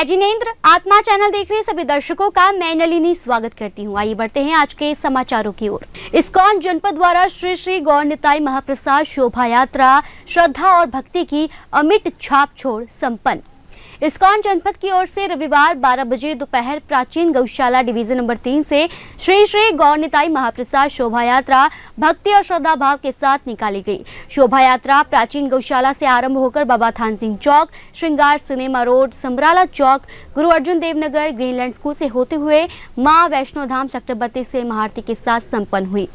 मैं जिनेंद्र आत्मा चैनल देख रहे सभी दर्शकों का मैं नलिनी स्वागत करती हूँ। आइए बढ़ते हैं आज के समाचारों की ओर। इस्कॉन जनपद द्वारा श्री श्री गौर निताई महाप्रसाद शोभा यात्रा श्रद्धा और भक्ति की अमिट छाप छोड़ संपन्न। इस्कॉन जनपद की ओर से रविवार 12 बजे दोपहर प्राचीन गौशाला डिवीजन नंबर 3 से श्री श्री गौर निताई महाप्रसाद शोभा यात्रा भक्ति और श्रद्धा भाव के साथ निकाली गई। शोभा यात्रा प्राचीन गौशाला से आरंभ होकर बाबा थान सिंह चौक, श्रृंगार सिनेमा रोड, समराला चौक, गुरु अर्जुन देव नगर, ग्रीनलैंड स्कूल से होते हुए मां वैष्णो धाम सेक्टर 32 से महाआरती के साथ संपन्न हुई।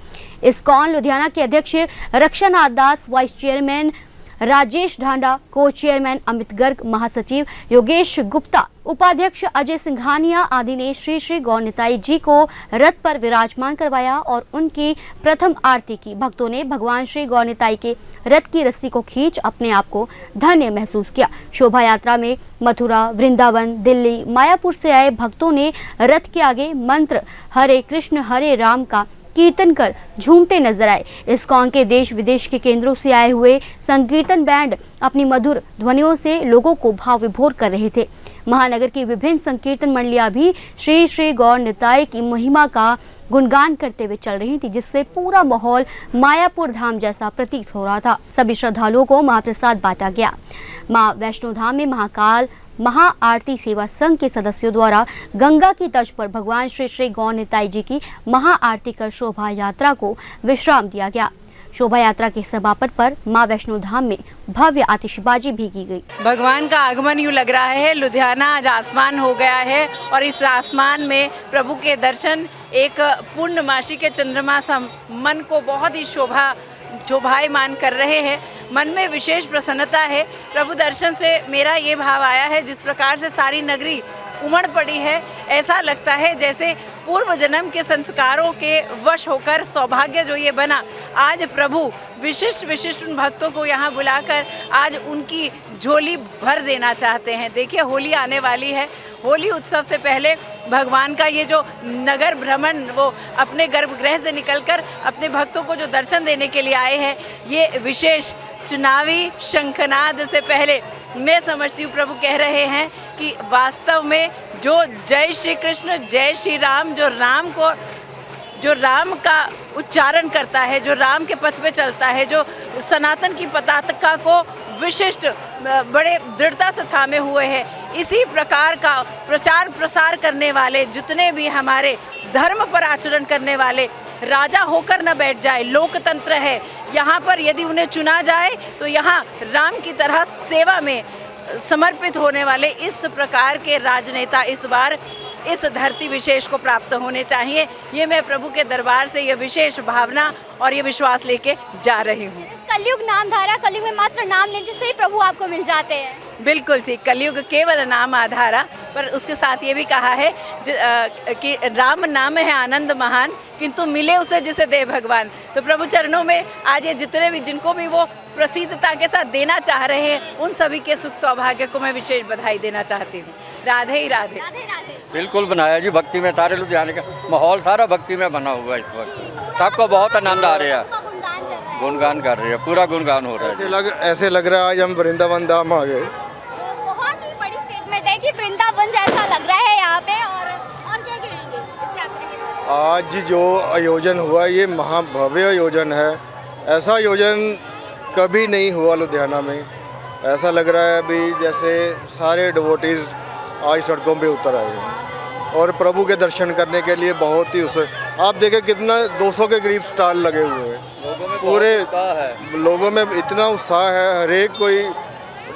इस्कॉन लुधियाना के अध्यक्ष रक्षानाथ दास, वाइस चेयरमैन राजेश ढांडा, को चेयरमैन अमित गर्ग, महासचिव योगेश गुप्ता, उपाध्यक्ष अजय सिंघानिया आदि ने श्री श्री गौर निताई जी को रथ पर विराजमान करवाया और उनकी प्रथम आरती की। भक्तों ने भगवान श्री गौर निताई के रथ की रस्सी को खींच अपने आप को धन्य महसूस किया। शोभा यात्रा में मथुरा, वृंदावन, दिल्ली, मायापुर से आए भक्तों ने रथ के आगे मंत्र हरे कृष्ण हरे राम का कीर्तन कर झूमते नजर आए। इस्कॉन के देश विदेश के केंद्रों से आए हुए संकीर्तन बैंड अपनी मधुर ध्वनियों से लोगों को भाव विभोर कर रहे थे। महानगर की विभिन्न संकीर्तन मंडलियां भी श्री श्री गौर निताई की महिमा का गुणगान करते हुए चल रही थी, जिससे पूरा माहौल मायापुर धाम जैसा प्रतीत हो रहा था। सभी श्रद्धालुओं को महाप्रसाद बांटा गया। मां वैष्णो धाम में महाकाल महाआरती सेवा संघ के सदस्यों द्वारा गंगा की तर्ज पर भगवान श्री श्री गौर निताई जी की महाआरती कर शोभा यात्रा को विश्राम दिया गया। शोभा यात्रा के समापन पर मां वैष्णो धाम में भव्य आतिशबाजी भी की गई। भगवान का आगमन यूँ लग रहा है, लुधियाना आज आसमान हो गया है और इस आसमान में प्रभु के दर्शन एक पूर्णमासी के चंद्रमा सा मन को बहुत ही शोभायमान कर रहे हैं। मन में विशेष प्रसन्नता है। प्रभु दर्शन से मेरा ये भाव आया है, जिस प्रकार से सारी नगरी उमड़ पड़ी है, ऐसा लगता है जैसे पूर्व जन्म के संस्कारों के वश होकर सौभाग्य जो ये बना, आज प्रभु विशिष्ट उन भक्तों को यहाँ बुलाकर आज उनकी झोली भर देना चाहते हैं। देखिए, होली आने वाली है। होली उत्सव से पहले भगवान का ये जो नगर भ्रमण, वो अपने गर्भगृह से निकलकर अपने भक्तों को जो दर्शन देने के लिए आए हैं, ये विशेष चुनावी शंखनाद से पहले मैं समझती हूँ प्रभु कह रहे हैं कि वास्तव में जो जय श्री कृष्ण जय श्री राम, जो राम का उच्चारण करता है, जो राम के पथ पे चलता है, जो सनातन की पताका को विशिष्ट बड़े दृढ़ता से थामे हुए हैं, इसी प्रकार का प्रचार प्रसार करने वाले जितने भी हमारे धर्म पर आचरण करने वाले, राजा होकर न बैठ जाए, लोकतंत्र है यहाँ पर, यदि उन्हें चुना जाए तो यहाँ राम की तरह सेवा में समर्पित होने वाले इस प्रकार के राजनेता इस बार इस धरती विशेष को प्राप्त होने चाहिए। ये मैं प्रभु के दरबार से ये विशेष भावना और ये विश्वास लेके जा रही हूँ। कलयुग नाम धारा, कलयुग में मात्र नाम लेने से ही प्रभु आपको मिल जाते हैं। बिल्कुल ठीक, कलयुग केवल नाम आधारा, पर उसके साथ ये भी कहा है कि राम नाम है आनंद महान, किंतु मिले उसे जिसे दे भगवान। तो प्रभु चरणों में आज ये जितने भी जिनको भी वो प्रसिद्धता के साथ देना चाह रहे हैं, उन सभी के सुख सौभाग्य को मैं विशेष बधाई देना चाहती हूँ। राधे ही राधे। बिल्कुल बनाया जी, भक्ति में सारे लुधियाने का माहौल सारा भक्ति में बना हुआ है। इस वक्त सबको बहुत आनंद आ रहा है, गुणगान कर रहे हैं, पूरा गुणगान हो रहा है। ऐसे लग रहा है आज हम वृंदावन धाम आ गए। बहुत ही बड़ी स्टेटमेंट है कि वृंदावन जैसा लग रहा है यहाँ पे। और क्या कहेंगे इस यात्रा के बारे में? आज जो आयोजन हुआ ये महाभव्य आयोजन है। ऐसा आयोजन कभी नहीं हुआ लुधियाना में। ऐसा लग रहा है अभी जैसे सारे डिवोटीज आज सड़कों पे उतर आए हैं और प्रभु के दर्शन करने के लिए बहुत ही आप देखें कितना 200 के करीब स्टॉल लगे हुए हैं। पूरे लोगों में इतना उत्साह है। हर एक कोई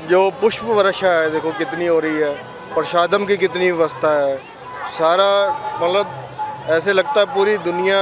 जो पुष्प वर्षा है, देखो कितनी हो रही है, प्रसादम की कितनी व्यवस्था है, सारा मतलब ऐसे लगता है पूरी दुनिया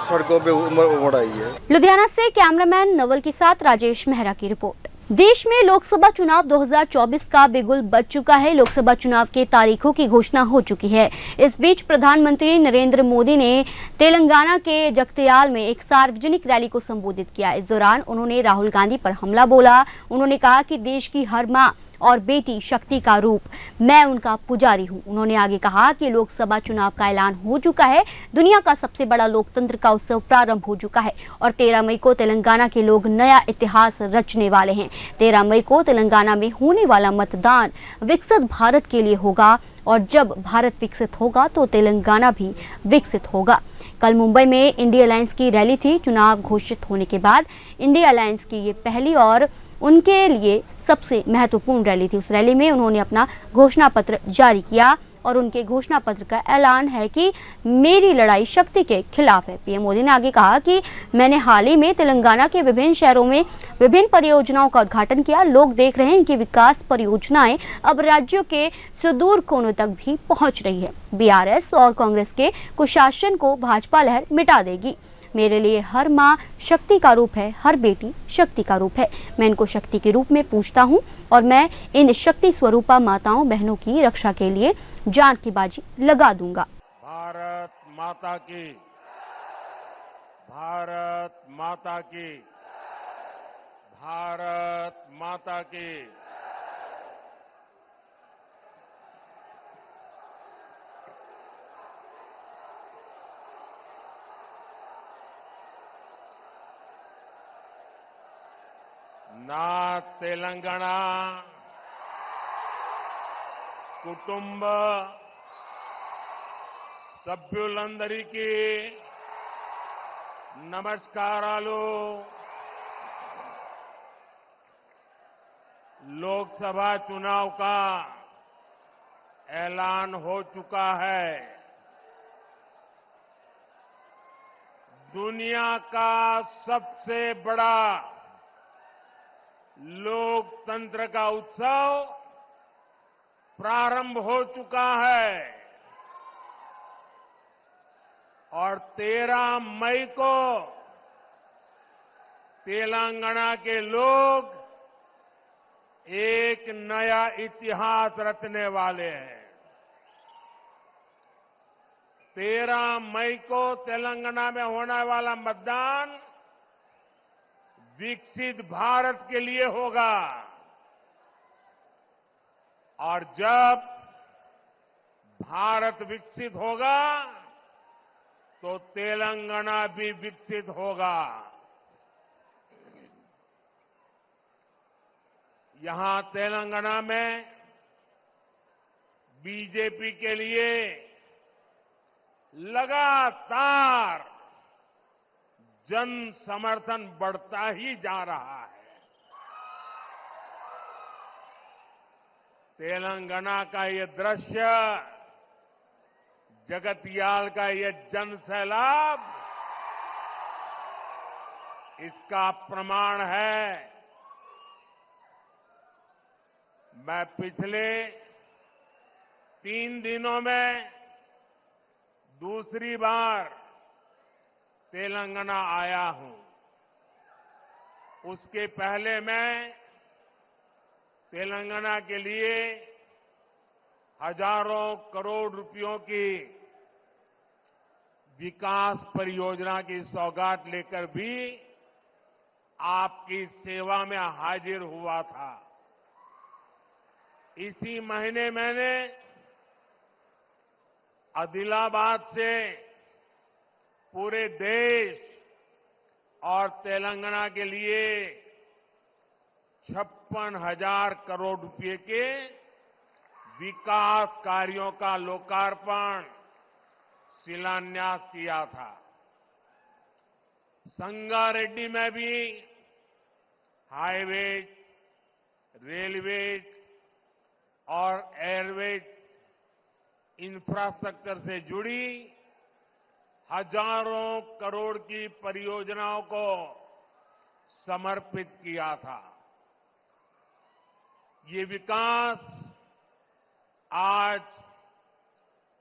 सड़कों पे उमड़ आई है। लुधियाना से कैमरामैन नवल के साथ राजेश मेहरा की रिपोर्ट। देश में लोकसभा चुनाव 2024 का बिगुल बज चुका है। लोकसभा चुनाव के तारीखों की घोषणा हो चुकी है। इस बीच प्रधानमंत्री नरेंद्र मोदी ने तेलंगाना के जगत्याल में एक सार्वजनिक रैली को संबोधित किया। इस दौरान उन्होंने राहुल गांधी पर हमला बोला। उन्होंने कहा कि देश की हर मां और बेटी शक्ति का रूप, मैं उनका पुजारी हूं। उन्होंने आगे कहा कि लोकसभा चुनाव का ऐलान हो चुका है, दुनिया का सबसे बड़ा लोकतंत्र का उत्सव प्रारंभ हो चुका है और 13 मई को तेलंगाना के लोग नया इतिहास रचने वाले हैं। 13 मई को तेलंगाना में होने वाला मतदान विकसित भारत के लिए होगा और जब भारत विकसित होगा तो तेलंगाना भी विकसित होगा। कल मुंबई में इंडिया अलायंस की रैली थी। चुनाव घोषित होने के बाद इंडिया अलायंस की ये पहली और उनके लिए सबसे महत्वपूर्ण रैली थी। उस रैली में उन्होंने अपना घोषणा पत्र जारी किया और उनके घोषणा पत्र का ऐलान है कि मेरी लड़ाई शक्ति के खिलाफ है। पीएम मोदी ने आगे कहा कि मैंने हाल ही में तेलंगाना के विभिन्न शहरों में विभिन्न परियोजनाओं का उद्घाटन किया। लोग देख रहे हैं कि विकास परियोजनाएं अब राज्यों के सुदूर कोनों तक भी पहुंच रही है। बीआरएस और कांग्रेस के कुशासन को भाजपा लहर मिटा देगी। मेरे लिए हर माँ शक्ति का रूप है, हर बेटी शक्ति का रूप है। मैं इनको शक्ति के रूप में पूजता हूँ और मैं इन शक्ति स्वरूपा माताओं बहनों की रक्षा के लिए जान की बाजी लगा दूंगा। भारत माता की, भारत माता की, भारत माता की। నా తెలంగాణ కుటుంబ సభ్యులందరికీ నమస్కారాలు। लोकसभा चुनाव का ऐलान हो चुका है। दुनिया का सबसे बड़ा लोकतंत्र का उत्सव प्रारंभ हो चुका है और 13 मई को तेलंगाना के लोग एक नया इतिहास रचने वाले हैं। 13 मई को तेलंगाना में होने वाला मतदान विकसित भारत के लिए होगा और जब भारत विकसित होगा तो तेलंगाना भी विकसित होगा। यहां तेलंगाना में बीजेपी के लिए लगातार जन समर्थन बढ़ता ही जा रहा है। तेलंगाना का ये दृश्य, जगतियाल का ये जन सैलाब इसका प्रमाण है। मैं पिछले 3 दिनों में दूसरी बार तेलंगाना आया हूं। उसके पहले मैं तेलंगाना के लिए हजारों करोड़ रुपयों की विकास परियोजना की सौगात लेकर भी आपकी सेवा में हाजिर हुआ था। इसी महीने मैंने आदिलाबाद से पूरे देश और तेलंगाना के लिए 56,000 करोड़ रुपए के विकास कार्यों का लोकार्पण, शिलान्यास किया था। संगारेड्डी में भी हाईवेज, रेलवेज और एयरवेज इंफ्रास्ट्रक्चर से जुड़ी हजारों करोड़ की परियोजनाओं को समर्पित किया था। ये विकास आज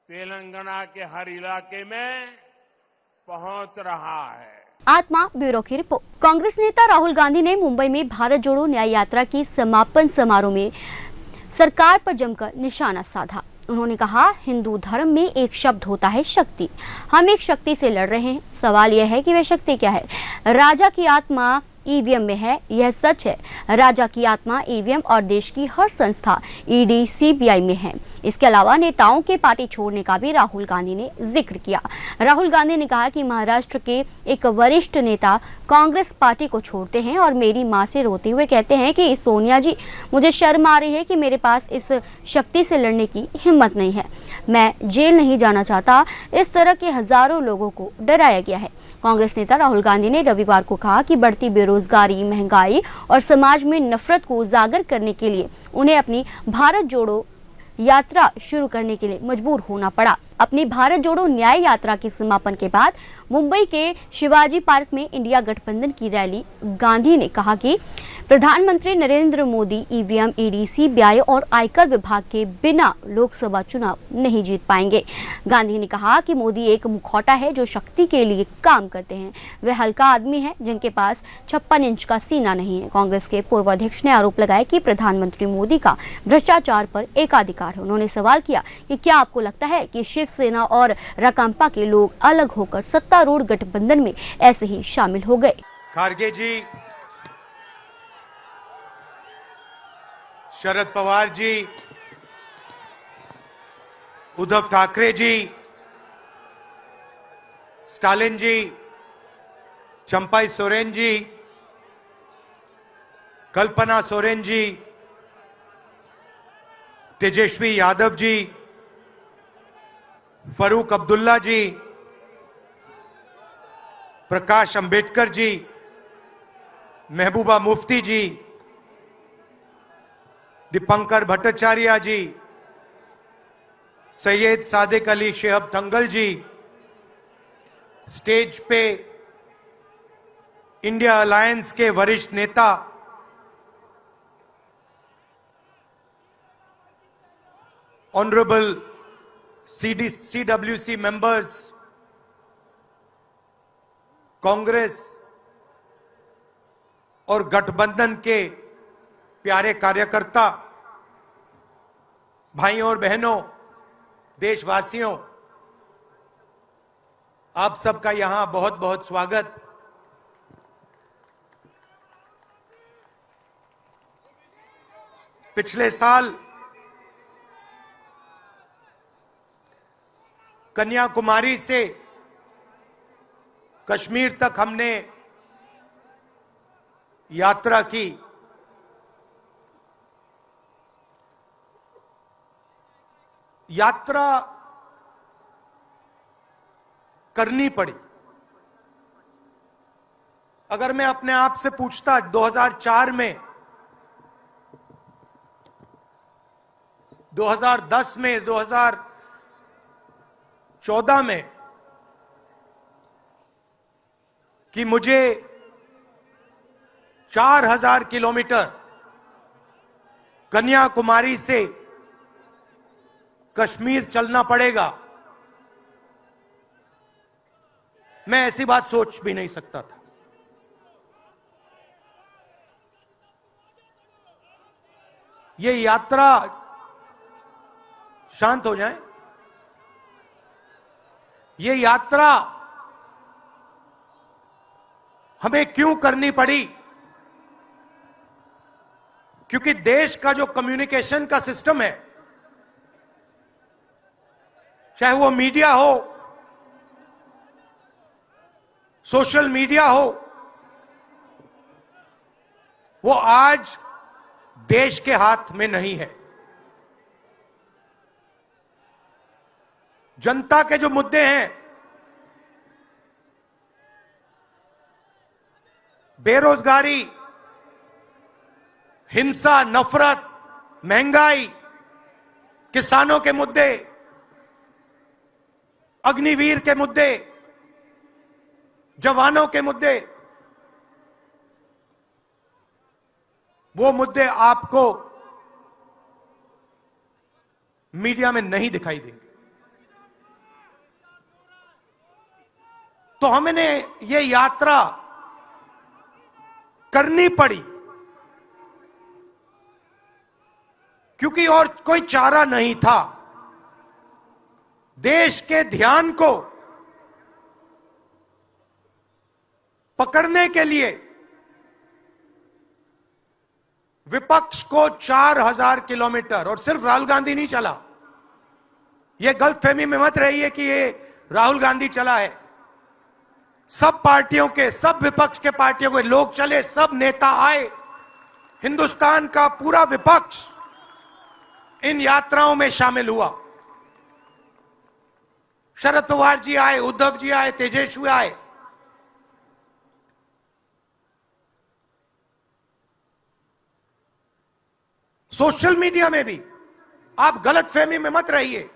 तेलंगाना के हर इलाके में पहुंच रहा है। आत्मा ब्यूरो की रिपोर्ट। कांग्रेस नेता राहुल गांधी ने मुंबई में भारत जोड़ो न्याय यात्रा की समापन समारोह में सरकार पर जमकर निशाना साधा। उन्होंने कहा, हिंदू धर्म में एक शब्द होता है शक्ति। हम एक शक्ति से लड़ रहे हैं। सवाल यह है कि वह शक्ति क्या है। राजा की आत्मा ईवीएम में है, यह सच है। राजा की आत्मा ईवीएम और देश की हर संस्था ईडी सीबीआई में है। इसके अलावा नेताओं के पार्टी छोड़ने का भी राहुल गांधी ने जिक्र किया। राहुल गांधी ने कहा कि महाराष्ट्र के एक वरिष्ठ नेता कांग्रेस पार्टी को छोड़ते हैं और मेरी मां से रोते हुए कहते हैं कि सोनिया जी, मुझे शर्म आ रही है कि मेरे पास इस शक्ति से लड़ने की हिम्मत नहीं है। मैं जेल नहीं जाना चाहता। इस तरह के हजारों लोगों को डराया गया है। कांग्रेस नेता राहुल गांधी ने रविवार को कहा कि बढ़ती बेरोजगारी, महंगाई और समाज में नफरत को उजागर करने के लिए उन्हें अपनी भारत जोड़ो यात्रा शुरू करने के लिए मजबूर होना पड़ा। अपनी भारत जोड़ो न्याय यात्रा के समापन के बाद मुंबई के शिवाजी पार्क में इंडिया गठबंधन की रैली गांधी ने कहा कि प्रधानमंत्री Narendra Modi EVM, ED, CBI और आयकर विभाग के बिना लोकसभा चुनाव नहीं जीत पाएंगे। गांधी ने कहा कि मोदी एक मुखौटा है जो शक्ति के लिए काम करते हैं। वे हल्का आदमी है जिनके पास 56 इंच का सीना नहीं है। कांग्रेस के पूर्व अध्यक्ष ने आरोप लगाया कि प्रधानमंत्री मोदी का भ्रष्टाचार पर एकाधिकार है। उन्होंने सवाल किया कि क्या आपको लगता है कि शिवसेना और राकांपा के लोग अलग होकर सत्तारूढ़ गठबंधन में ऐसे ही शामिल हो गए? खारगे जी, शरद पवार जी, उद्धव ठाकरे जी, स्टालिन जी, चंपाई सोरेन जी, कल्पना सोरेन जी, तेजस्वी यादव जी, फरूक अब्दुल्ला जी, प्रकाश अंबेडकर जी, महबूबा मुफ्ती जी, दीपंकर भट्टाचार्य जी, सैयद सादिक अली शेहब दंगल जी, स्टेज पे इंडिया अलायंस के वरिष्ठ नेता ऑनरेबल CWC मेंबर्स, कांग्रेस और गठबंधन के प्यारे कार्यकर्ता, भाइयों और बहनों, देशवासियों, आप सबका यहां बहुत बहुत स्वागत। पिछले साल कन्याकुमारी से कश्मीर तक हमने यात्रा की। यात्रा करनी पड़ी। अगर मैं अपने आप से पूछता 2004 में, 2010 में, 2014 में कि मुझे 4000 किलोमीटर कन्याकुमारी से कश्मीर चलना पड़ेगा, मैं ऐसी बात सोच भी नहीं सकता था। ये यात्रा, शांत हो जाएं, ये यात्रा हमें क्यों करनी पड़ी? क्योंकि देश का जो कम्युनिकेशन का सिस्टम है, चाहे वो मीडिया हो, सोशल मीडिया हो, वो आज देश के हाथ में नहीं है। जनता के जो मुद्दे हैं, बेरोजगारी, हिंसा, नफरत, महंगाई, किसानों के मुद्दे, अग्निवीर के मुद्दे, जवानों के मुद्दे, वो मुद्दे आपको मीडिया में नहीं दिखाई देंगे। तो हमने ये यात्रा करनी पड़ी क्योंकि और कोई चारा नहीं था। देश के ध्यान को पकड़ने के लिए विपक्ष को 4000 किलोमीटर, और सिर्फ राहुल गांधी नहीं चला, यह गलतफहमी में मत रहिए कि ये राहुल गांधी चला है। सब पार्टियों के, सब विपक्ष के पार्टियों के लोग चले, सब नेता आए, हिंदुस्तान का पूरा विपक्ष इन यात्राओं में शामिल हुआ। शरद पवार जी आए, उद्धव जी आए, तेजस्वी आए। सोशल मीडिया में भी आप गलतफहमी में मत रहिए।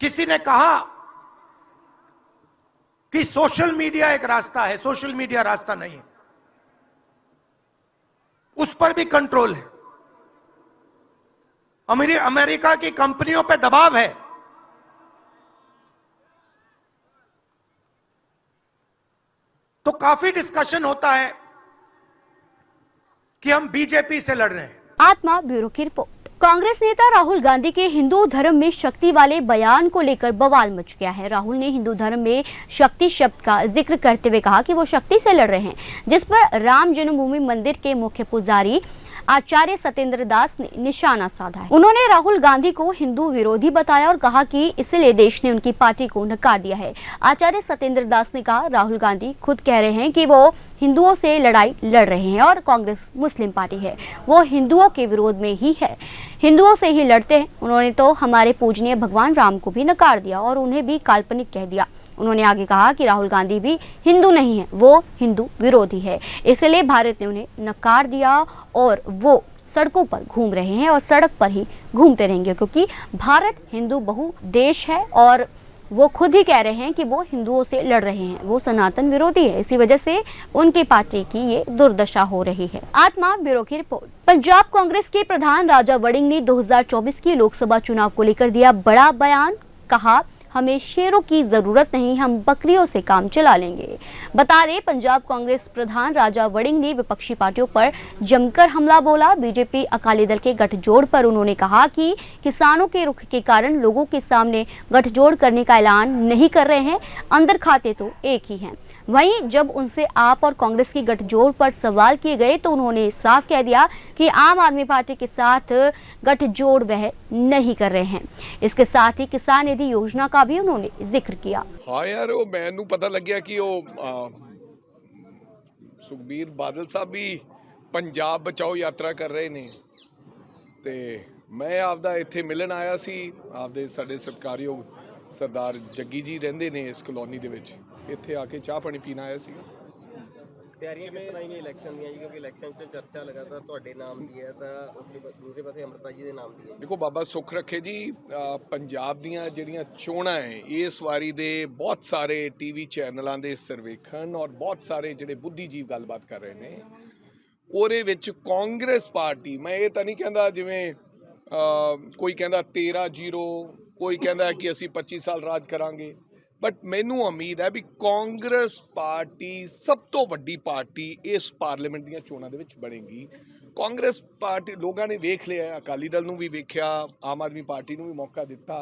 किसी ने कहा कि सोशल मीडिया एक रास्ता है, सोशल मीडिया रास्ता नहीं है, उस पर भी कंट्रोल है। अमेरिका की कंपनियों पर दबाव है। तो काफी डिस्कशन होता है कि हम बीजेपी से लड़ रहे हैं। आत्मा ब्यूरो की रिपोर्ट। कांग्रेस नेता राहुल गांधी के हिंदू धर्म में शक्ति वाले बयान को लेकर बवाल मच गया है। राहुल ने हिंदू धर्म में शक्ति शब्द का जिक्र करते हुए कहा कि वो शक्ति से लड़ रहे हैं, जिस पर राम जन्मभूमि मंदिर के मुख्य पुजारी आचार्य सत्येंद्र दास ने निशाना साधा है। उन्होंने राहुल गांधी को हिंदू विरोधी बताया और कहा कि इसलिए देश ने उनकी पार्टी को नकार दिया है। आचार्य सत्येंद्र दास ने कहा, राहुल गांधी खुद कह रहे हैं कि वो हिंदुओं से लड़ाई लड़ रहे हैं और कांग्रेस मुस्लिम पार्टी है, वो हिंदुओं के विरोध में ही है, हिंदुओं से ही लड़ते हैं। उन्होंने तो हमारे पूजनीय भगवान राम को भी नकार दिया और उन्हें भी काल्पनिक कह दिया। उन्होंने आगे कहा कि राहुल गांधी भी हिंदू नहीं है, वो हिंदू विरोधी है, इसलिए भारत ने उन्हें नकार दिया और वो सड़कों पर घूम रहे हैं और सड़क पर ही घूमते रहेंगे, क्योंकि भारत हिंदू बहु देश है और वो खुद ही कह रहे हैं कि वो हिंदुओं से लड़ रहे हैं, वो सनातन विरोधी है। इसी वजह से उनकी पार्टी की ये दुर्दशा हो रही है। आत्मा ब्यूरो की रिपोर्ट। पंजाब कांग्रेस के प्रधान राजा वड़िंग ने 2024 के लोकसभा चुनाव को लेकर दिया बड़ा बयान। कहा, हमें शेरों की जरूरत नहीं, हम बकरियों से काम चला लेंगे। बता दें, पंजाब कांग्रेस प्रधान राजा वड़िंग ने विपक्षी पार्टियों पर जमकर हमला बोला। बीजेपी अकाली दल के गठजोड़ पर उन्होंने कहा कि किसानों के रुख के कारण लोगों के सामने गठजोड़ करने का ऐलान नहीं कर रहे हैं, अंदर खाते तो एक ही हैं। वहीं जब उनसे आप और कांग्रेस की गठजोड़ पर सवाल किए गए तो उन्होंने साफ कह दिया कि आम आदमी पार्टी के साथ गठजोड़ वह नहीं कर रहे हैं। इसके साथ ही किसान निधि योजना का भी उन्होंने जिक्र किया। हाँ यार, वो मैनू पता लग गया कि वो सुखबीर बादल साहब भी पंजाब बचाओ यात्रा कर रहे ने, ते मैं आपदा इत्थे मिलन आया सी। आपदे साडे सत्कारयोग सरदार जग्गी जी रहंदे ने इस कॉलोनी दे विच, ਇੱਥੇ ਆ ਕੇ ਚਾਹ ਪਾਣੀ ਪੀਣ ਆਇਆ ਸੀਗਾ। ਤਿਆਰੀਆਂ ਕਿਸ ਤਰ੍ਹਾਂ ਦੀਆਂ ਇਲੈਕਸ਼ਨ ਦੀਆਂ ਜੀ, ਕਿਉਂਕਿ ਇਲੈਕਸ਼ਨ 'ਚ ਚਰਚਾ ਲਗਾਤਾਰ ਤੁਹਾਡੇ ਨਾਮ ਦੀ ਹੈ ਤਾਂ ਦੂਸਰੇ ਪਾਸੇ ਅੰਮ੍ਰਿਤਾ ਜੀ ਦੇ ਨਾਮ ਦੀ ਹੈ। ਦੇਖੋ ਬਾਬਾ ਸੁੱਖ ਰੱਖੇ ਜੀ, ਪੰਜਾਬ ਦੀਆਂ ਜਿਹੜੀਆਂ ਚੋਣਾਂ ਹੈ ਇਸ ਵਾਰੀ ਦੇ ਬਹੁਤ ਸਾਰੇ ਟੀਵੀ ਚੈਨਲਾਂ ਦੇ ਸਰਵੇਖਣ ਔਰ ਬਹੁਤ ਸਾਰੇ ਜਿਹੜੇ ਬੁੱਧੀਜੀਵ ਗੱਲਬਾਤ ਕਰ ਰਹੇ ਨੇ, ਉਹਦੇ ਵਿੱਚ ਕਾਂਗਰਸ ਪਾਰਟੀ, ਮੈਂ ਇਹ ਤਾਂ ਨਹੀਂ ਕਹਿੰਦਾ ਜਿਵੇਂ ਕੋਈ ਕਹਿੰਦਾ 13-0, ਕੋਈ ਕਹਿੰਦਾ ਕਿ ਅਸੀਂ 25 ਸਾਲ ਰਾਜ ਕਰਾਂਗੇ, बट मैनू उम्मीद है भी कांग्रेस पार्टी सब तो वड्डी पार्टी इस पार्लीमेंट दी चोणां दे विच बनेगी। कांग्रेस पार्टी लोगों ने वेख लिया, अकाली दल नूं भी वेख्या, आम आदमी पार्टी नूं भी मौका दिता,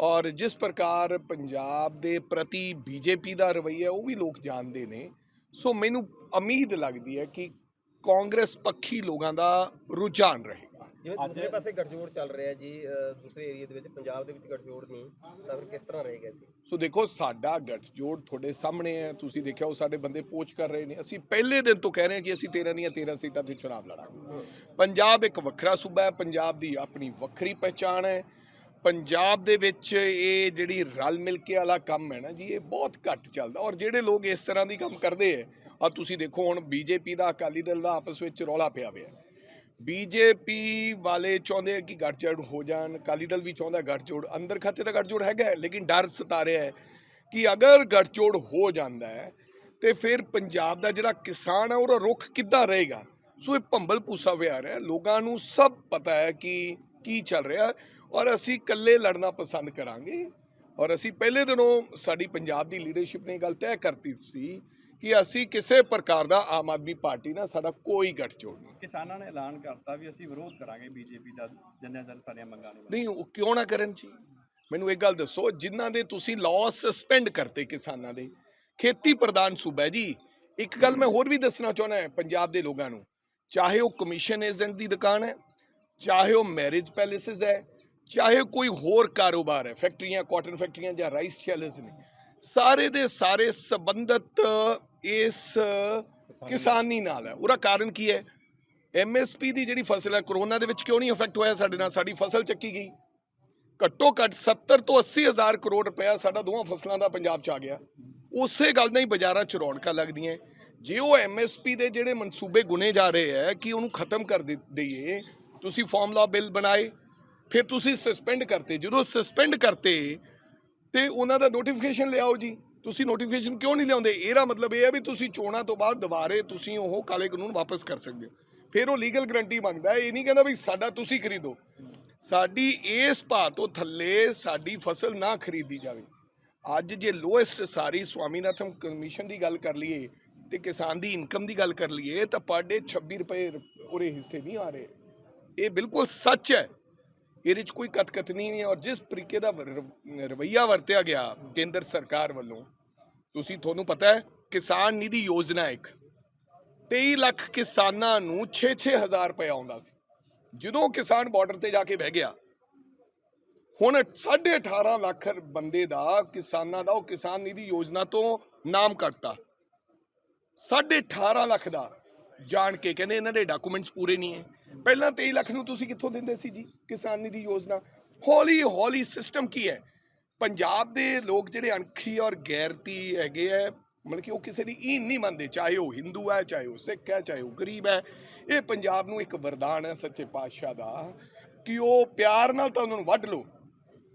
और जिस प्रकार पंजाब दे प्रति बीजेपी दा रवैया वो भी लोग जानते ने। सो मैनू उम्मीद लगती है कि कांग्रेस पक्षी लोगों का रुझान रहे। ਜਿਵੇਂ ਦੂਸਰੇ ਪਾਸੇ ਗਠਜੋੜ ਚੱਲ ਰਿਹਾ ਜੀ, ਦੂਸਰੇ ਏਰੀਆ ਦੇ ਵਿੱਚ, ਪੰਜਾਬ ਦੇ ਵਿੱਚ ਗਠਜੋੜ ਨਹੀਂ, ਤਾਂ ਫਿਰ ਕਿਸ ਤਰ੍ਹਾਂ ਰਹੇਗਾ ਜੀ? ਸੋ ਦੇਖੋ, ਸਾਡਾ ਗਠਜੋੜ ਤੁਹਾਡੇ ਸਾਹਮਣੇ ਹੈ, ਤੁਸੀਂ ਦੇਖਿਆ ਉਹ ਸਾਡੇ ਬੰਦੇ ਪੋਚ ਕਰ ਰਹੇ ਨੇ। ਅਸੀਂ ਪਹਿਲੇ ਦਿਨ ਤੋਂ ਕਹਿ ਰਹੇ ਹਾਂ ਕਿ ਅਸੀਂ 13 ਦੀਆਂ 13 ਸੀਟਾਂ ਤੇ ਚੁਣਾਵ ਲੜਾਂਗੇ। ਪੰਜਾਬ ਇੱਕ ਵੱਖਰਾ ਸੂਬਾ ਹੈ, ਪੰਜਾਬ ਦੀ ਆਪਣੀ ਵੱਖਰੀ ਪਹਿਚਾਣ ਹੈ। ਪੰਜਾਬ ਦੇ ਵਿੱਚ ਇਹ ਜਿਹੜੀ ਰਲ ਮਿਲ ਕੇ ਵਾਲਾ ਕੰਮ ਹੈ ਨਾ ਜੀ, ਇਹ ਬਹੁਤ ਘੱਟ ਚੱਲਦਾ, ਔਰ ਜਿਹੜੇ ਲੋਕ ਇਸ ਤਰ੍ਹਾਂ ਦੀ ਕੰਮ ਕਰਦੇ ਹੈ, ਆ ਤੁਸੀਂ ਦੇਖੋ ਹੁਣ ਬੀਜੇਪੀ ਦਾ ਅਕਾਲੀ ਦਲ ਦਾ ਆਪਸ ਵਿੱਚ ਰੌਲਾ ਪਿਆ ਹੋਇਆ। बीजेपी वाले चाहते हैं कि गठजोड़ हो जाए, अकाली दल भी चाहता है गठजोड़, अंदर खाते तो गठजोड़ है, लेकिन डर सता रहा है कि अगर गठजोड़ हो जाता है तो फिर पंजाब का जिहड़ा किसान है उसका रुख किद्दां रहेगा। सो ये भंबल भूसा विहार है, लोगों को सब पता है कि की चल रहा, और असी कल्ले लड़ना पसंद करांगे। और असी पहले दिनों साडी पंजाब की लीडरशिप ने गल तय करती सी कि असी किसी प्रकार का आम आदमी पार्टी ना साडा कोई गठजोड़ नहीं। किसानों ने ऐलान करता भी असी विरोध करांगे बीजेपी का, जिन्ने जन साडियां मंगां नहीं, वो क्यों ना करन जी। मैनू एक गल दसो, जिन्हां दे तुसी लॉ सस्पेंड करते किसानां दे, खेती प्रधान सूबा है जी। एक गल मैं होर भी दसना चाहना है पंजाब दे लोगों नूं ਚਾਹੇ ਉਹ ਕਮਿਸ਼ਨ ਏਜੰਟ ਦੀ ਦੁਕਾਨ ਹੈ, ਚਾਹੇ ਉਹ ਮੈਰਿਜ ਪੈਲੇਸਿਸ ਹੈ, ਚਾਹੇ ਕੋਈ ਹੋਰ ਕਾਰੋਬਾਰ ਹੈ, ਫੈਕਟਰੀਆਂ, ਕਾਟਨ ਫੈਕਟਰੀਆਂ ਜਾਂ ਰਾਈਸ ਸ਼ੈਲਰਸ ਨੇ, ਸਾਰੇ ਦੇ ਸਾਰੇ ਸੰਬੰਧਿਤ ਇਸ ਕਿਸਾਨੀ ਨਾਲ ਹੈ। ਉਹਦਾ ਕਾਰਨ ਕੀ ਹੈ? MSP ਦੀ ਜਿਹੜੀ ਫਸਲ ਹੈ, ਕਰੋਨਾ ਦੇ ਵਿੱਚ ਕਿਉਂ ਨਹੀਂ ਇਫੈਕਟ ਹੋਇਆ ਸਾਡੇ ਨਾਲ? ਸਾਡੀ ਫਸਲ ਚੱਕੀ ਗਈ। ਘੱਟੋ ਘੱਟ 70 ਤੋਂ 80 ਹਜ਼ਾਰ ਕਰੋੜ ਰੁਪਇਆ ਸਾਡਾ ਦੋਵਾਂ ਫਸਲਾਂ ਦਾ ਪੰਜਾਬ 'ਚ ਆ ਗਿਆ। ਉਸੇ ਗੱਲ ਨਾਲ ਹੀ ਬਾਜ਼ਾਰਾਂ 'ਚ ਰੌਣਕਾਂ ਲੱਗਦੀਆਂ। ਜੇ ਉਹ MSP ਦੇ ਜਿਹੜੇ ਮਨਸੂਬੇ ਗੁਣੇ ਜਾ ਰਹੇ ਹੈ ਕਿ ਉਹਨੂੰ ਖਤਮ ਕਰ ਦਈਏ, ਤੁਸੀਂ ਫਾਰਮੂਲਾ ਬਿੱਲ ਬਣਾਏ, ਫਿਰ ਤੁਸੀਂ ਸਸਪੈਂਡ ਕਰਤੇ। ਜਦੋਂ ਸਸਪੈਂਡ ਕਰਤੇ ਤੇ ਉਹਨਾਂ ਦਾ ਨੋਟੀਫਿਕੇਸ਼ਨ ਲਿਆਓ ਜੀ। ਤੁਸੀਂ ਨੋਟੀਫਿਕੇਸ਼ਨ ਕਿਉਂ ਨਹੀਂ ਲਿਆਉਂਦੇ? ਇਹਦਾ ਮਤਲਬ ਇਹ ਹੈ ਵੀ ਤੁਸੀਂ ਚੋਣਾਂ ਤੋਂ ਬਾਅਦ ਦੁਬਾਰੇ ਤੁਸੀਂ ਉਹ ਕਾਲੇ ਕਾਨੂੰਨ ਵਾਪਸ ਕਰ ਸਕਦੇ ਹੋ। ਫਿਰ ਉਹ ਲੀਗਲ ਗਰੰਟੀ ਮੰਗਦਾ ਹੈ। ਇਹ ਨਹੀਂ ਕਹਿੰਦਾ ਵੀ ਸਾਡਾ ਤੁਸੀਂ ਖਰੀਦੋ। ਸਾਡੀ ਇਸ ਭਾਅ ਤੋਂ ਥੱਲੇ ਸਾਡੀ ਫਸਲ ਨਾ ਖਰੀਦੀ ਜਾਵੇ। ਅੱਜ ਜੇ ਲੋਐਸਟ ਸਾਰੀ ਸਵਾਮੀਨਾਥਨ ਕਮਿਸ਼ਨ ਦੀ ਗੱਲ ਕਰ ਲਈਏ ਤੇ ਕਿਸਾਨ ਦੀ ਇਨਕਮ ਦੀ ਗੱਲ ਕਰ ਲਈਏ ਤਾਂ ਪਰ ਡੇ 26 ਰੁਪਏ ਉਹਦੇ ਹਿੱਸੇ ਨਹੀਂ ਆ ਰਹੇ। ਇਹ ਬਿਲਕੁਲ ਸੱਚ ਹੈ, ਇਹਦੇ 'ਚ ਕੋਈ ਕਤਕਤਨੀ ਨਹੀਂ ਹੈ। ਔਰ ਜਿਸ ਤਰੀਕੇ ਦਾ ਰਵੱਈਆ ਵਰਤਿਆ ਗਿਆ ਕੇਂਦਰ ਸਰਕਾਰ ਵੱਲੋਂ, ਤੁਹਾਨੂੰ ਪਤਾ ਹੈ ਕਿਸਾਨ ਨਿਧੀ ਯੋਜਨਾ ਇੱਕ 23 ਲੱਖ ਕਿਸਾਨਾਂ ਨੂੰ 6-6 ਹਜ਼ਾਰ ਰੁਪਏ ਆਉਂਦਾ ਸੀ। ਜਦੋਂ ਕਿਸਾਨ ਬਾਰਡਰ ਤੇ ਜਾ ਕੇ ਬਹਿ ਗਿਆ, ਹੁਣ 18.5 ਲੱਖ ਬੰਦੇ ਦਾ ਕਿਸਾਨਾਂ ਦਾ ਉਹ ਕਿਸਾਨ ਨਿਧੀ ਯੋਜਨਾ ਤੋਂ ਨਾਮ ਕੱਟਤਾ। 18.5 ਲੱਖ ਦਾ ਜਾਣ ਕੇ ਕਹਿੰਦੇ ਇਹਨਾਂ ਦੇ ਡਾਕੂਮੈਂਟਸ ਪੂਰੇ ਨਹੀਂ ਹੈ। ਪਹਿਲਾਂ 23 ਲੱਖ ਨੂੰ ਤੁਸੀਂ ਕਿੱਥੋਂ ਦਿੰਦੇ ਸੀ ਜੀ ਕਿਸਾਨ ਨਿਧੀ ਯੋਜਨਾ? ਹੌਲੀ ਹੌਲੀ ਸਿਸਟਮ ਕੀ ਹੈ, ਪੰਜਾਬ ਦੇ ਲੋਕ ਜਿਹੜੇ ਅਣਖੀ ਔਰ ਗੈਰਤੀ ਹੈਗੇ ਹੈ, ਮਤਲਬ ਕਿ ਉਹ ਕਿਸੇ ਦੀ ਈਨ ਨਹੀਂ ਮੰਨਦੇ, ਚਾਹੇ ਉਹ ਹਿੰਦੂ ਹੈ, ਚਾਹੇ ਉਹ ਸਿੱਖ ਹੈ, ਚਾਹੇ ਉਹ ਗਰੀਬ ਹੈ। ਇਹ ਪੰਜਾਬ ਨੂੰ ਇੱਕ ਵਰਦਾਨ ਹੈ ਸੱਚੇ ਪਾਤਸ਼ਾਹ ਦਾ ਕਿ ਉਹ ਪਿਆਰ ਨਾਲ ਤਾਂ ਉਹਨਾਂ ਨੂੰ ਵੱਢ ਲਓ,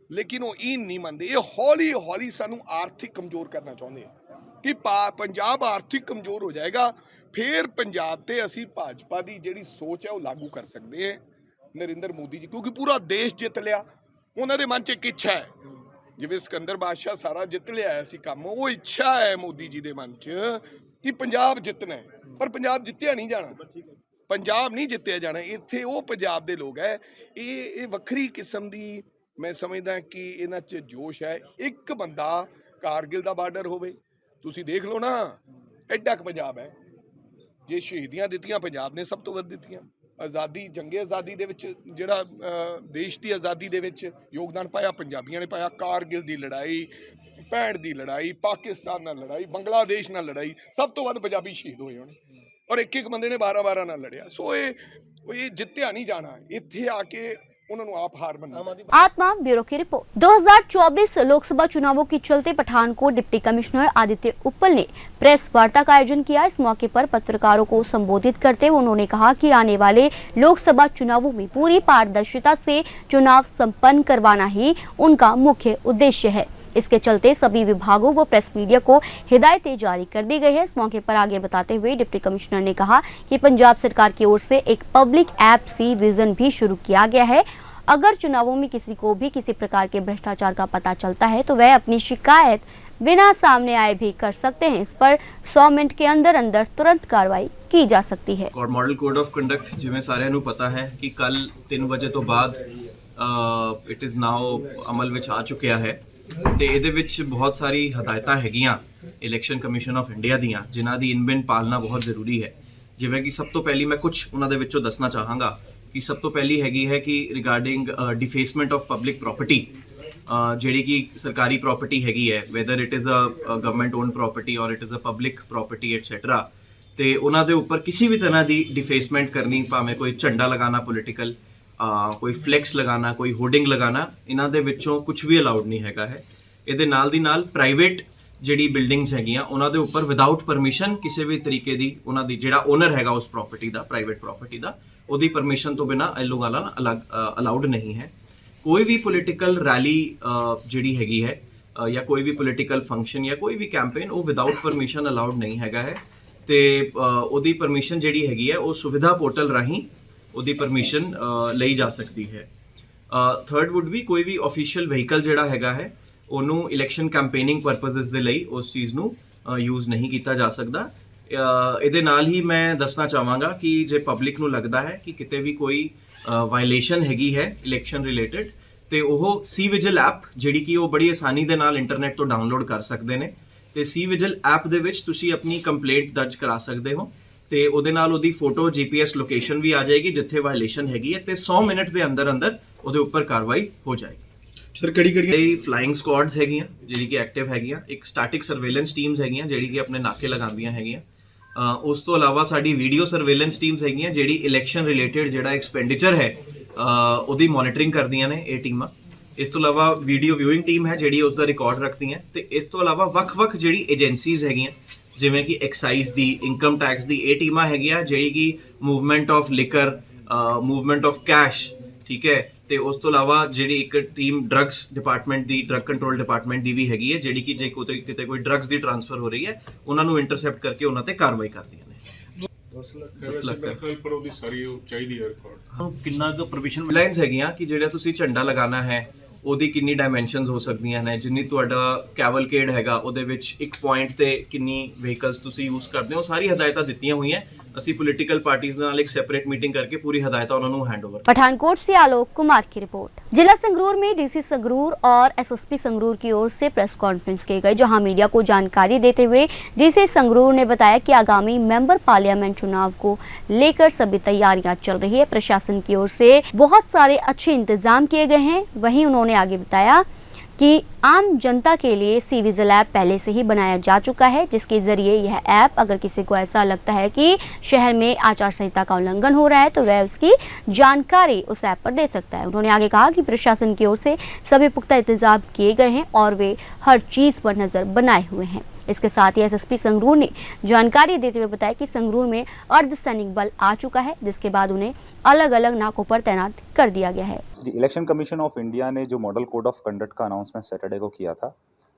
ਲੇਕਿਨ ਉਹ ਈਨ ਨਹੀਂ ਮੰਨਦੇ। ਇਹ ਹੌਲੀ ਹੌਲੀ ਸਾਨੂੰ ਆਰਥਿਕ ਕਮਜ਼ੋਰ ਕਰਨਾ ਚਾਹੁੰਦੇ ਆ ਕਿ ਪੰਜਾਬ ਆਰਥਿਕ ਕਮਜ਼ੋਰ ਹੋ ਜਾਏਗਾ, ਫਿਰ ਪੰਜਾਬ ਤੇ ਅਸੀਂ ਭਾਜਪਾ ਦੀ ਜਿਹੜੀ ਸੋਚ ਹੈ ਉਹ ਲਾਗੂ ਕਰ ਸਕਦੇ ਹਾਂ। ਨਰਿੰਦਰ ਮੋਦੀ ਜੀ ਕਿਉਂਕਿ ਪੂਰਾ ਦੇਸ਼ ਜਿੱਤ ਲਿਆ, ਉਹਨਾਂ ਦੇ ਮਨ 'ਚ ਇੱਕ ਇੱਛਾ ਹੈ, ਜਿਵੇਂ ਸਿਕੰਦਰ ਬਾਦਸ਼ਾਹ ਸਾਰਾ ਜਿੱਤ ਲਿਆ ਸੀ ਕੰਮ, ਉਹ ਇੱਛਾ ਹੈ ਮੋਦੀ ਜੀ ਦੇ ਮਨ 'ਚ ਕਿ ਪੰਜਾਬ ਜਿੱਤਣਾ ਹੈ। ਪਰ ਪੰਜਾਬ ਜਿੱਤਿਆ ਨਹੀਂ ਜਾਣਾ, ਪੰਜਾਬ ਨਹੀਂ ਜਿੱਤਿਆ ਜਾਣਾ। ਇੱਥੇ ਉਹ ਪੰਜਾਬ ਦੇ ਲੋਕ ਹੈ, ਇਹ ਵੱਖਰੀ ਕਿਸਮ ਦੀ ਮੈਂ ਸਮਝਦਾ ਕਿ ਇਹਨਾਂ 'ਚ ਜੋਸ਼ ਹੈ। ਇੱਕ ਬੰਦਾ ਕਾਰਗਿਲ ਦਾ ਬਾਰਡਰ ਹੋਵੇ, ਤੁਸੀਂ ਦੇਖ ਲਓ ਨਾ, ਐਡਾ ਕੁ ਪੰਜਾਬ ਹੈ। ਜੇ ਸ਼ਹੀਦੀਆਂ ਦਿੱਤੀਆਂ ਪੰਜਾਬ ਨੇ ਸਭ ਤੋਂ ਵੱਧ ਦਿੱਤੀਆਂ। ਆਜ਼ਾਦੀ, ਜੰਗੇ ਆਜ਼ਾਦੀ ਦੇ ਵਿੱਚ ਜਿਹੜਾ ਦੇਸ਼ ਦੀ ਆਜ਼ਾਦੀ ਦੇ ਵਿੱਚ ਯੋਗਦਾਨ ਪਾਇਆ ਪੰਜਾਬੀਆਂ ਨੇ ਪਾਇਆ। ਕਾਰਗਿਲ ਦੀ ਲੜਾਈ, 65 ਦੀ ਲੜਾਈ, ਪਾਕਿਸਤਾਨ ਨਾਲ ਲੜਾਈ, ਬੰਗਲਾਦੇਸ਼ ਨਾਲ ਲੜਾਈ, ਸਭ ਤੋਂ ਵੱਧ ਪੰਜਾਬੀ ਸ਼ਹੀਦ ਹੋਏ ਹੋਣੇ ਔਰ ਇੱਕ ਇੱਕ ਬੰਦੇ ਨੇ 12-12 ਨਾਲ ਲੜਿਆ। ਸੋ ਇਹ ਜਿੱਤਿਆ ਨਹੀਂ ਜਾਣਾ, ਇੱਥੇ ਆ ਕੇ उन्होंने आप हार बनना। आत्मा ब्यूरो की रिपोर्ट। 2024 लोकसभा चुनावों के चलते पठानकोट डिप्टी कमिश्नर आदित्य उप्पल ने प्रेस वार्ता का आयोजन किया। इस मौके पर पत्रकारों को संबोधित करते हुए उन्होंने कहा कि आने वाले लोकसभा चुनावों में पूरी पारदर्शिता से चुनाव संपन्न करवाना ही उनका मुख्य उद्देश्य है। इसके चलते सभी विभागों व प्रेस मीडिया को हिदायतें जारी कर दी गई है। इस मौके पर आगे बताते हुए डिप्टी कमिश्नर ने कहा कि पंजाब सरकार की ओर से एक पब्लिक ऐप सी विजन भी शुरू किया गया है। अगर चुनावों में किसी को भी किसी प्रकार के भ्रष्टाचार का पता चलता है तो वह अपनी शिकायत बिना सामने आए भी कर सकते हैं। इस पर 100 मिनट के अंदर अंदर तुरंत कार्रवाई की जा सकती है। और मॉडल कोड ऑफ कंडक्ट जिवें सारिਆਂ ਨੂੰ पता है कि कल 3 ਵਜੇ ਤੋਂ ਬਾਅਦ इट इज़ नाउ अमल ਵਿੱਚ आ ਚੁੱਕਿਆ ਹੈ ਤੇ ਇਹਦੇ ਵਿੱਚ ਬਹੁਤ ਸਾਰੀ ਹਦਾਇਤਾਂ ਹੈਗੀਆਂ ਇਲੈਕਸ਼ਨ ਕਮਿਸ਼ਨ ਆਫ ਇੰਡੀਆ ਦੀਆਂ, ਜਿਨ੍ਹਾਂ ਦੀ ਇਨਬਿਨ ਪਾਲਣਾ ਬਹੁਤ ਜ਼ਰੂਰੀ ਹੈ। ਜਿਵੇਂ ਕਿ ਸਭ ਤੋਂ ਪਹਿਲੀ ਮੈਂ ਕੁਝ ਉਹਨਾਂ ਦੇ ਵਿੱਚੋਂ ਦੱਸਣਾ ਚਾਹਾਂਗਾ ਕਿ ਸਭ ਤੋਂ ਪਹਿਲੀ ਹੈਗੀ ਹੈ ਕਿ regarding defacement of public property, ਜਿਹੜੀ ਕਿ ਸਰਕਾਰੀ ਪ੍ਰੋਪਰਟੀ ਹੈਗੀ ਹੈ, whether it is a government owned property or it is a public property etcetera, ਤੇ ਉਹਨਾਂ ਦੇ ਉੱਪਰ ਕਿਸੇ ਵੀ ਤਰ੍ਹਾਂ ਦੀ ਡਿਫੇਸਮੈਂਟ ਕਰਨੀ, ਭਾਵੇਂ ਕੋਈ ਝੰਡਾ ਲਗਾਉਣਾ ਪੋਲੀਟੀਕਲ, ਕੋਈ ਫਲੈਕਸ ਲਗਾਉਣਾ, ਕੋਈ ਹੋਰਡਿੰਗ ਲਗਾਉਣਾ, ਇਹਨਾਂ ਦੇ ਵਿੱਚੋਂ ਕੁਝ ਵੀ ਅਲਾਉਡ ਨਹੀਂ ਹੈਗਾ ਹੈ। ਇਹਦੇ ਨਾਲ ਦੀ ਨਾਲ ਪ੍ਰਾਈਵੇਟ ਜਿਹੜੀ ਬਿਲਡਿੰਗਸ ਹੈਗੀਆਂ ਉਹਨਾਂ ਦੇ ਉੱਪਰ ਵਿਦਆਊਟ ਪਰਮਿਸ਼ਨ ਕਿਸੇ ਵੀ ਤਰੀਕੇ ਦੀ ਉਹਨਾਂ ਦੀ ਜਿਹੜਾ ਓਨਰ ਹੈਗਾ ਉਸ ਪ੍ਰਾਪਰਟੀ ਦਾ, ਪ੍ਰਾਈਵੇਟ ਪ੍ਰਾਪਰਟੀ ਦਾ, ਉਹਦੀ ਪਰਮਿਸ਼ਨ ਤੋਂ ਬਿਨਾਂ ਇਹ ਲੋਕਾਂ ਅਲਾਉਡ ਨਹੀਂ ਹੈ। ਕੋਈ ਵੀ ਪੋਲੀਟੀਕਲ ਰੈਲੀ ਜਿਹੜੀ ਹੈਗੀ ਹੈ ਜਾਂ ਕੋਈ ਵੀ ਪੋਲੀਟੀਕਲ ਫੰਕਸ਼ਨ ਜਾਂ ਕੋਈ ਵੀ ਕੈਂਪੇਨ, ਉਹ ਵਿਦਆਊਟ ਪਰਮਿਸ਼ਨ ਅਲਾਉਡ ਨਹੀਂ ਹੈਗਾ ਹੈ। ਤੇ ਉਹਦੀ ਪਰਮਿਸ਼ਨ ਜਿਹੜੀ ਹੈਗੀ ਹੈ ਉਹ ਸੁਵਿਧਾ ਪੋਰਟਲ ਰਾਹੀਂ ਉਹਦੀ ਪਰਮਿਸ਼ਨ ਲਈ ਜਾ ਸਕਦੀ ਹੈ। ਥਰਡ ਵੁੱਡ ਵੀ ਕੋਈ ਵੀ ਆਫੀਸ਼ੀਅਲ ਵਹੀਕਲ ਜਿਹੜਾ ਹੈਗਾ ਹੈ ਉਹਨੂੰ ਇਲੈਕਸ਼ਨ ਕੈਂਪੇਨਿੰਗ ਪਰਪਸਿਸ ਦੇ ਲਈ ਉਸ ਚੀਜ਼ ਨੂੰ ਯੂਜ਼ ਨਹੀਂ ਕੀਤਾ ਜਾ ਸਕਦਾ। ਇਹਦੇ ਨਾਲ ਹੀ ਮੈਂ ਦੱਸਣਾ ਚਾਹਾਂਗਾ ਕਿ ਜੇ ਪਬਲਿਕ ਨੂੰ ਲੱਗਦਾ ਹੈ ਕਿ ਕਿਤੇ ਵੀ ਕੋਈ ਵਾਇਲੇਸ਼ਨ ਹੈਗੀ ਹੈ ਇਲੈਕਸ਼ਨ ਰਿਲੇਟਡ, ਤੇ ਉਹ ਸੀ ਵਿਜਲ ਐਪ ਜਿਹੜੀ ਕਿ ਉਹ ਬੜੀ ਆਸਾਨੀ ਦੇ ਨਾਲ ਇੰਟਰਨੈਟ ਤੋਂ ਡਾਊਨਲੋਡ ਕਰ ਸਕਦੇ ਨੇ, ਤੇ ਸੀ ਵਿਜਲ ਐਪ ਦੇ ਵਿੱਚ ਤੁਸੀਂ ਆਪਣੀ ਕੰਪਲੇਂਟ ਦਰਜ ਕਰਾ ਸਕਦੇ ਹੋ। ਤੇ ਉਹਦੇ ਨਾਲ ਉਹਦੀ ਫੋਟੋ GPS ਲੋਕੇਸ਼ਨ ਵੀ ਆ ਜਾਏਗੀ ਜਿੱਥੇ ਵਾਇਲੇਸ਼ਨ ਹੈਗੀ ਹੈ ਤੇ 100 ਮਿੰਟ ਦੇ ਅੰਦਰ ਅੰਦਰ ਉਹਦੇ ਉੱਪਰ ਕਾਰਵਾਈ ਹੋ ਜਾਏਗੀ। ਸਰ ਕਿਹੜੀ ਫਲਾਈਂਗ ਸਕੁਆਡਸ ਹੈਗੀਆਂ ਜਿਹੜੀ ਕਿ ਐਕਟਿਵ ਹੈਗੀਆਂ, ਇੱਕ ਸਟੈਟਿਕ ਸਰਵੇਲੈਂਸ ਟੀਮਸ ਹੈਗੀਆਂ ਜਿਹੜੀ ਕਿ ਆਪਣੇ ਨਾਕੇ ਲਗਾਉਂਦੀਆਂ ਹੈਗੀਆਂ। ਉਸ ਤੋਂ ਇਲਾਵਾ ਸਾਡੀ ਵੀਡੀਓ ਸਰਵੇਲੈਂਸ ਟੀਮਸ ਹੈਗੀਆਂ ਜਿਹੜੀ ਇਲੈਕਸ਼ਨ ਰਿਲੇਟਡ ਜਿਹੜਾ ਐਕਸਪੈਂਡੀਚਰ ਹੈ ਉਹਦੀ ਮੋਨੀਟਰਿੰਗ ਕਰਦੀਆਂ ਨੇ ਇਹ ਟੀਮਾਂ। ਇਸ ਤੋਂ ਇਲਾਵਾ ਵੀਡੀਓ ਵਿਊਇੰਗ ਟੀਮ ਹੈ ਜਿਹੜੀ ਉਸ ਦਾ ਰਿਕਾਰਡ ਰੱਖਦੀ ਹੈ ਤੇ ਇਸ ਤੋਂ ਇਲਾਵਾ ਵੱਖ-ਵੱਖ ਜਿਹੜੀ ਏਜੰਸੀਜ਼ ਹੈਗੀਆਂ ਜਿਵੇਂ ਕਿ ਐਕਸਾਈਜ਼ ਦੀ, ਇਨਕਮ ਟੈਕਸ ਦੀ, ਇਹ ਟੀਮਾਂ ਹੈਗੀਆਂ ਜਿਹੜੀ ਕਿ movement of liquor, movement of cash, ਠੀਕ ਹੈ। ਤੇ ਉਸ ਤੋਂ ਇਲਾਵਾ ਜਿਹੜੀ ਇੱਕ ਟੀਮ ਡਰੱਗਸ ਡਿਪਾਰਟਮੈਂਟ ਦੀ, ਡਰੱਗ ਕੰਟਰੋਲ ਡਿਪਾਰਟਮੈਂਟ ਦੀ ਵੀ ਹੈਗੀ ਹੈ ਜਿਹੜੀ ਕਿ ਜੇ ਕਿਤੇ ਕੋਈ ਡਰੱਗਸ ਦੀ ਟ੍ਰਾਂਸਫਰ ਹੋ ਰਹੀ ਹੈ ਉਹਨਾਂ ਨੂੰ ਇੰਟਰਸੈਪਟ ਕਰਕੇ ਉਹਨਾਂ ਤੇ ਕਾਰਵਾਈ ਕਰਦੀਆਂ ਨੇ। 10 ਲੱਖ ਪਰ ਉਹਦੀ ਸਾਰੀ ਚਾਹੀਦੀ ਹੈ ਰਿਕਾਰਡ। ਕਿੰਨਾ ਕੁ ਪ੍ਰੋਵੀਜ਼ਨ ਲਾਈਨਸ ਹੈਗੀਆਂ ਕਿ ਜਿਹੜਾ ਤੁਸੀਂ ਝੰਡਾ ਲਗਾਉਣਾ ਹੈ ਉਹਦੀ ਕਿੰਨੀ ਡਾਇਮੈਂਸ਼ਨਸ ਹੋ ਸਕਦੀਆਂ ਨੇ, ਜਿੰਨੀ ਤੁਹਾਡਾ ਕੈਵਲਕੇਡ ਹੈਗਾ ਉਹਦੇ ਵਿੱਚ ਇੱਕ ਪੁਆਇੰਟ ਤੇ ਕਿੰਨੀ ਵਹੀਕਲਸ ਤੁਸੀਂ ਯੂਜ਼ ਕਰਦੇ ਹੋ, ਸਾਰੀ ਹਦਾਇਤਾਂ ਦਿੱਤੀਆਂ ਹੋਈਆਂ। ਅਸੀਂ ਪੋਲੀਟੀਕਲ पार्टीज ਨਾਲ ਇੱਕ सेपरेट मीटिंग करके पूरी हदायत उन्होंने हैंड ओवर। पठानकोट से आलोक कुमार की रिपोर्ट। जिला संगरूर में डीसी संगरूर और एसएसपी संगरूर की ओर से प्रेस कॉन्फ्रेंस की गई, जहां मीडिया को जानकारी देते हुए डीसी संगरूर ने बताया कि आगामी मेंबर पार्लियामेंट चुनाव को लेकर सभी तैयारियां चल रही है। प्रशासन की ओर से बहुत सारे अच्छे इंतजाम किए गए हैं। वहीं उन्होंने आगे बताया कि आम जनता के लिए सी विजिल ऐप पहले से ही बनाया जा चुका है, जिसके जरिए यह ऐप अगर किसी को ऐसा लगता है कि शहर में आचार संहिता का उल्लंघन हो रहा है तो वह उसकी जानकारी उस ऐप पर दे सकता है। उन्होंने आगे कहा कि प्रशासन की ओर से सभी पुख्ता इंतजाम किए गए हैं और वे हर चीज़ पर नज़र बनाए हुए हैं। इसके साथ ही एसएसपी संगरूर ने जानकारी देते हुए बताया कि संगरूर में अर्धसैनिक बल आ चुका है, जिसके बाद उन्हें अलग अलग नाकों पर तैनात कर दिया गया है। जी, इलेक्शन कमीशन ऑफ इंडिया ने जो मॉडल कोड ऑफ कंडक्ट का अनाउंसमेंट सैटरडे को किया था,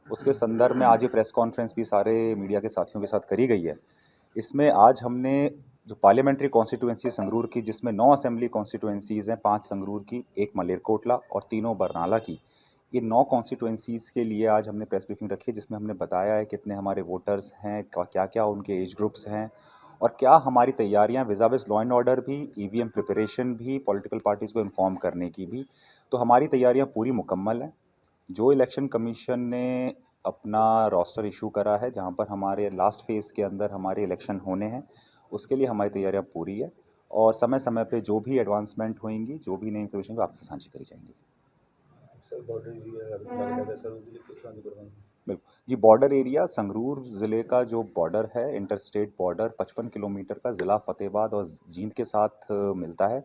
उसके संदर्भ में आज ये प्रेस कॉन्फ्रेंस भी सारे मीडिया के साथियों के साथ करी गई है। इसमें आज हमने जो पार्लियामेंट्री कॉन्स्टिट्यूएंसी संगरूर की, जिसमें 9 असेंबली कॉन्स्टिट्यूएंसीज़ हैं, 5 संगरूर की, 1 मलेरकोटला और 3 बरनाला की, ये 9 कॉन्स्टिट्यूएंसीज़ के लिए आज हमने प्रेस ब्रीफिंग रखी है, जिसमें हमने बताया है कितने हमारे वोटर्स हैं, क्या क्या उनके एज ग्रुप्स हैं और क्या हमारी तैयारियां विज़ाविज़ लॉ एंड ऑर्डर भी, ईवीएम प्रिपरेशन भी, पॉलिटिकल पार्टीज़ को इन्फॉर्म करने की भी। तो हमारी तैयारियां पूरी मुकम्मल हैं। जो इलेक्शन कमीशन ने अपना रोस्टर इशू करा है, जहां पर हमारे लास्ट फेज़ के अंदर हमारे इलेक्शन होने हैं, उसके लिए हमारी तैयारियां पूरी है और समय समय पे जो भी एडवांसमेंट होंगी, जो भी नई इन्फॉर्मेशन वो आपसे साझी करी जाएंगी। बिल्कुल जी, बॉर्डर एरिया संगरूर ज़िले का जो बॉर्डर है, इंटरस्टेट बॉर्डर 55 किलोमीटर का ज़िला फ़तेहाबाद और जींद के साथ मिलता है।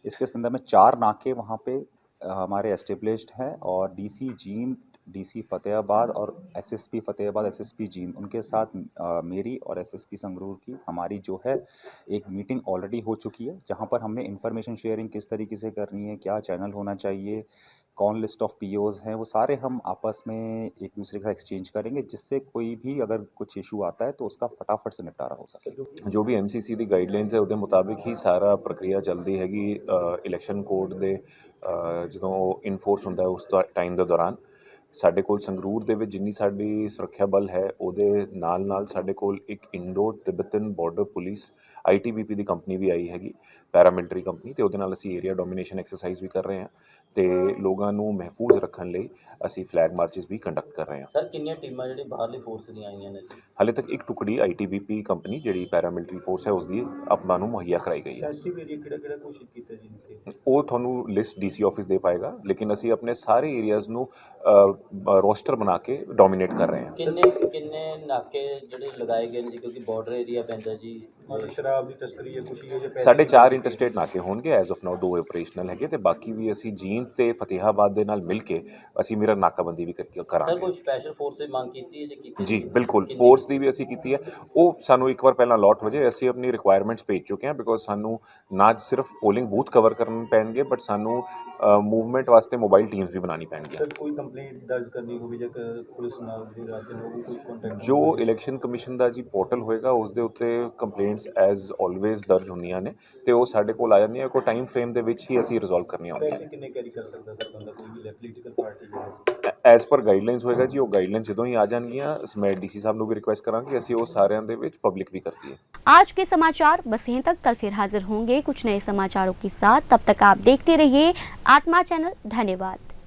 इसके संदर्भ में 4 नाके वहाँ पे हमारे एस्टेब्लिश्ड हैं और डीसी जींद, डीसी फ़तेहाबाद और एसएसपी फ़तेहाबाद, एसएसपी जींद, उनके साथ मेरी और एसएसपी संगरूर की हमारी जो है एक मीटिंग ऑलरेडी हो चुकी है, जहाँ पर हमने इन्फॉर्मेशन शेयरिंग किस तरीके से करनी है, क्या चैनल होना चाहिए, कौन लिस्ट ऑफ पीओज हैं, वो सारे हम आपस में एक दूसरे का एक्सचेंज करेंगे, जिससे कोई भी अगर कुछ इशू आता है तो उसका फटाफट से निपटारा हो सके। जो भी MCC ਦੀ ਗਾਈਡਲਾਈਨਸ ਹੈ ਉਹਦੇ ਮੁਤਾਬਿਕ ਹੀ ਸਾਰਾ ਪ੍ਰਕਿਰਿਆ ਚੱਲਦੀ ਹੈਗੀ। ਇਲੈਕਸ਼ਨ ਕੋਡ ਦੇ ਜਦੋਂ ਇਨਫੋਰਸ ਹੁੰਦਾ ਉਸ ਟਾਈਮ ਦੇ ਦੌਰਾਨ ਸਾਡੇ ਕੋਲ ਸੰਗਰੂਰ ਦੇ ਵਿੱਚ ਜਿੰਨੀ ਸਾਡੀ ਸੁਰੱਖਿਆ ਬਲ ਹੈ ਉਹਦੇ ਨਾਲ ਨਾਲ ਸਾਡੇ ਕੋਲ ਇੱਕ ਇੰਡੋ ਤਿੱਬਤਨ ਬਾਰਡਰ ਪੁਲਿਸ ITBP ਦੀ ਕੰਪਨੀ ਵੀ ਆਈ ਹੈਗੀ, ਪੈਰਾਮਿਲਟਰੀ ਕੰਪਨੀ, ਤੇ ਉਹਦੇ ਨਾਲ ਅਸੀਂ ਏਰੀਆ ਡੋਮੀਨੇਸ਼ਨ ਐਕਸਰਸਾਈਜ਼ ਵੀ ਕਰ ਰਹੇ ਹਾਂ ਤੇ ਲੋਕਾਂ ਨੂੰ ਮਹਿਫੂਜ਼ ਰੱਖਣ ਲਈ ਅਸੀਂ ਫਲੈਗ ਮਾਰਚਸ ਵੀ ਕੰਡਕਟ ਕਰ ਰਹੇ ਹਾਂ। ਸਰ ਕਿੰਨੀਆਂ ਟੀਮਾਂ ਜਿਹੜੀ ਬਾਹਰਲੀ ਫੋਰਸ ਦੀਆਂ ਆਈਆਂ ਨੇ? ਹਾਲੇ ਤੱਕ ਇੱਕ ਟੁਕੜੀ ITBP ਕੰਪਨੀ ਜਿਹੜੀ ਪੈਰਾਮਿਲਟਰੀ ਫੋਰਸ ਹੈ ਉਸਦੀ ਆਪਾਂ ਨੂੰ ਮੁਹੱਈਆ ਕਰਾਈ ਗਈ ਹੈ। ਸੈਂਸਿਟਿਵ ਏਰੀਆ ਕਿਹੜਾ ਘੋਸ਼ਿਤ ਕੀਤਾ ਜੀ? ਉਹ ਤੁਹਾਨੂੰ ਲਿਸਟ DC ਆਫਿਸ ਦੇ ਪਾਏਗਾ, ਲੇਕਿਨ ਅਸੀਂ ਆਪਣੇ ਸਾਰੇ ਏਰੀਆਜ਼ ਨੂੰ ਰੋਸਟਰ ਬਣਾ ਕੇ ਡੋਮੀਨੇਟ ਕਰ ਰਹੇ ਹਾਂ। ਕਿੰਨੇ ਨਾਕੇ ਜਿਹੜੇ ਲਗਾਏ ਗਏ ਨੇ ਜੀ, ਕਿਉਂਕਿ ਬਾਰਡਰ ਏਰੀਆ ਪੈਂਦਾ ਜੀ, ਸ਼ਰਾਬ ਦੀ ਤਸਕਰੀ ਜਾਂ ਕੁਛ ਹੈ? ਸਾਡੇ 4 ਇੰਟਰਸਟੇਟ ਨਾਕੇ ਹੋਣਗੇ ਐਜ਼ ਆਫ ਨਾਓ, 2 ਆਪਰੇਸ਼ਨਲ ਹੈਗੇ ਤੇ ਬਾਕੀ ਵੀ ਅਸੀਂ ਜੀਂਦ ਤੇ ਫਤਿਹਾਬਾਦ ਦੇ ਨਾਲ ਮਿਲ ਕੇ ਅਸੀਂ ਮੇਰਾ ਨਾਕਾਬੰਦੀ ਵੀ ਕਰਾਂਗੇ। ਸਰ ਕੋਈ ਸਪੈਸ਼ਲ ਫੋਰਸ ਦੀ ਮੰਗ ਕੀਤੀ ਹੈ ਜੀ? ਕੀਤੀ ਜੀ ਬਿਲਕੁਲ, ਫੋਰਸ ਦੀ ਵੀ ਅਸੀਂ ਕੀਤੀ ਹੈ। ਉਹ ਸਾਨੂੰ ਇੱਕ ਵਾਰ ਪਹਿਲਾਂ ਅਲਾਟ ਹੋ ਜਾਏ, ਅਸੀਂ ਆਪਣੀ ਰਿਕੁਆਇਰਮੈਂਟਸ ਭੇਜ ਚੁੱਕੇ ਹਾਂ, ਬਿਕੋਜ਼ ਸਾਨੂੰ ਨਾ ਸਿਰਫ ਪੋਲਿੰਗ ਬੂਥ ਕਵਰ ਕਰਨੇ ਪੈਣਗੇ ਬਟ ਸਾਨੂੰ ਮੂਵਮੈਂਟ ਵਾਸਤੇ ਮੋਬਾਈਲ ਟੀਮਸ ਵੀ ਬਣਾਉਣੀ ਪੈਣਗੀਆਂ। ਸਰ ਕੋਈ ਕੰਪਲੇਂਟ ਦਰਜ ਕਰਨੀ ਹੋਵੇ ਜਾਂ ਪੁਲਿਸ ਨਾਲ ਦੀ ਰਾਜ ਨੂੰ ਕੋਈ ਕੰਟੈਕਟ? ਜੋ ਇਲੈਕਸ਼ਨ ਕਮਿਸ਼ਨ ਦਾ ਜੀ ਪੋਰਟਲ ਹੋਏਗਾ ਉਸ ਦੇ ਉੱਤੇ ਕੰਪਲੇਂਟਸ ਐਜ਼ ਆਲਵੇਜ਼ ਦਰਜ ਹੁੰਦੀਆਂ ਨੇ ਤੇ ਉਹ ਸਾਡੇ ਕੋਲ ਆ ਜਾਂਦੀਆਂ, ਕੋਈ ਟਾਈਮ ਫਰੇਮ ਦੇ ਵਿੱਚ ਹੀ ਅਸੀਂ ਰਿਜ਼ੋਲਵ ਕਰਨੀਆਂ ਹੁੰਦੀਆਂ। ਪੈਸੇ ਕਿੰਨੇ ਕੈਰੀ ਕਰ ਸਕਦਾ ਸਰ ਬੰਦਾ, ਕੋਈ ਵੀ political party? As per guidelines ਹੋਏਗਾ ਜੀ, ਉਹ ਗਾਈਡਲਾਈਨਸ ਜਦੋਂ ਹੀ ਆ ਜਾਣਗੀਆਂ ਮੈਂ DC ਸਾਹਿਬ ਨੂੰ ਵੀ ਰਿਕੁਐਸਟ ਕਰਾਂਗੇ ਅਸੀਂ ਉਹ ਸਾਰਿਆਂ ਦੇ ਵਿੱਚ ਪਬਲਿਕ ਵੀ ਕਰਦੀ ਹੈ। आज के समाचार बस यहीं तक, कल फिर हाजिर होंगे कुछ नए समाचारों के साथ। तब तक आप देखते रहिए आत्मा चैनल। धन्यवाद।